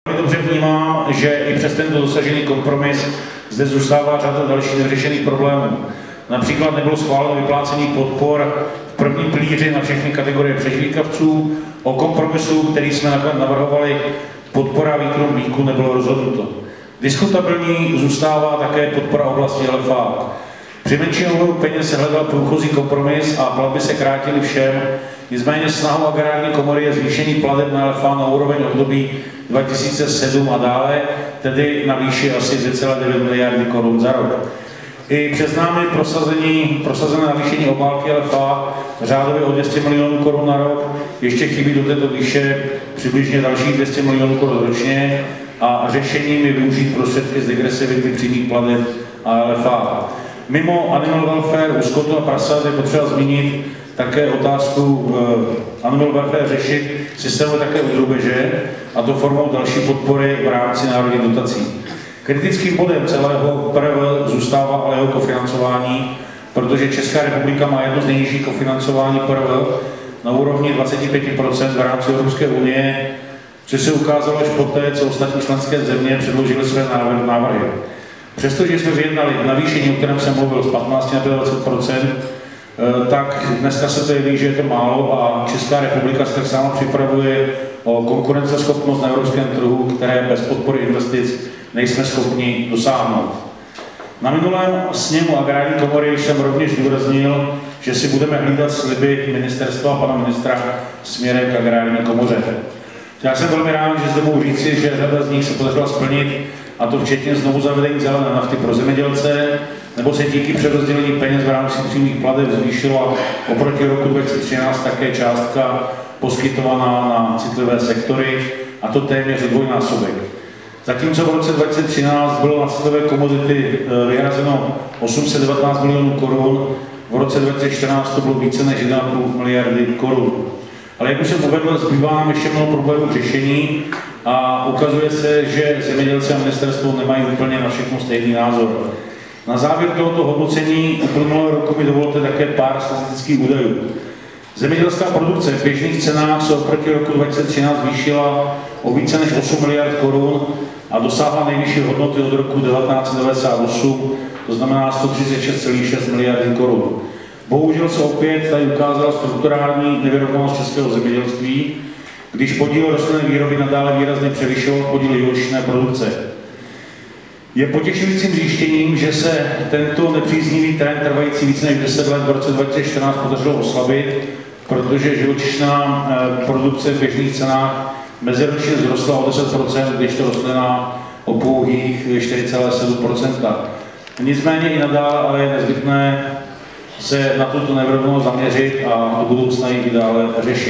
Dobře vnímám, že i přes tento dosažený kompromis zde zůstává řada dalších nevyřešených problémů. Například nebylo schváleno vyplácení podpor v prvním pilíři na všechny kategorie přežvýkavců. O kompromisu, který jsme navrhovali, podpora výkonu nebylo rozhodnuto. Diskutabilní zůstává také podpora oblasti LFA. Při menším objemu peněz se hledal průchozí kompromis a platby se krátily všem. Nicméně snahou agrární komory je zvýšení plateb na LFA na úroveň období 2007 a dále, tedy na výši asi 2,9 miliardy korun za rok. I přes námi prosazené navýšení obálky LFA řádově o 200 milionů korun na rok ještě chybí do této výše přibližně dalších 200 milionů korun ročně a řešením je využít prostředky z degresivity přímých plateb a LFA. Mimo animal welfare u skotu a prasat je potřeba zmínit také otázku animal welfare řešit systému také u drůbeže, a to formou další podpory v rámci národních dotací. Kritickým bodem celého PRV zůstává ale jeho kofinancování, protože Česká republika má jedno z nejnižších kofinancování PRV na úrovni 25% v rámci Evropské unie, což se ukázalo až poté, co ostatní členské země předložily své návrhy. Přestože jsme vyjednali navýšení, o kterém jsem mluvil, z 15 na 20%, tak dneska se to jeví, že je to málo a Česká republika se tak sama připravuje o konkurenceschopnost na evropském trhu, které bez podpory investic nejsme schopni dosáhnout. Na minulém sněmu agrární komory jsem rovněž zdůraznil, že si budeme hlídat sliby ministerstva a pana ministra směrem k agrární komoře. Já jsem velmi rád, že zde mohu říci, že řada z nich se podařila splnit, a to včetně znovu zavedení zelené nafty pro zemědělce, nebo se díky přerozdělení peněz v rámci přímých plateb zvýšila oproti roku 2013 také částka poskytovaná na citlivé sektory, a to téměř dvojnásobek. Zatímco v roce 2013 bylo na citlivé komodity vyhrazeno 819 milionů korun, v roce 2014 to bylo více než 1,5 miliardy korun. Ale jak už jsem uvedl, zbývá nám ještě mnoho problémů k řešení a ukazuje se, že zemědělci a ministerstvo nemají úplně na všechno stejný názor. Na závěr tohoto hodnocení uplynulého roku mi dovolte také pár statistických údajů. Zemědělská produkce v běžných cenách se oproti roku 2013 zvýšila o více než 8 miliard korun a dosáhla nejvyšší hodnoty od roku 1998, to znamená 136,6 miliardy korun. Bohužel se opět tady ukázala strukturální nevyrovnanost českého zemědělství, když podíl rostlinné výroby nadále výrazně převyšoval podíl živočišné produkce. Je potěšujícím zjištěním, že se tento nepříznivý trend trvající více než 10 let v roce 2014 podařilo oslabit, protože živočišná produkce v běžných cenách meziročně vzrostla o 10%, když to rostlina o pouhých 4,7%. Nicméně i nadále ale je nezbytné se na tuto nevyrovnanost zaměřit a do budoucna ji dále řešit.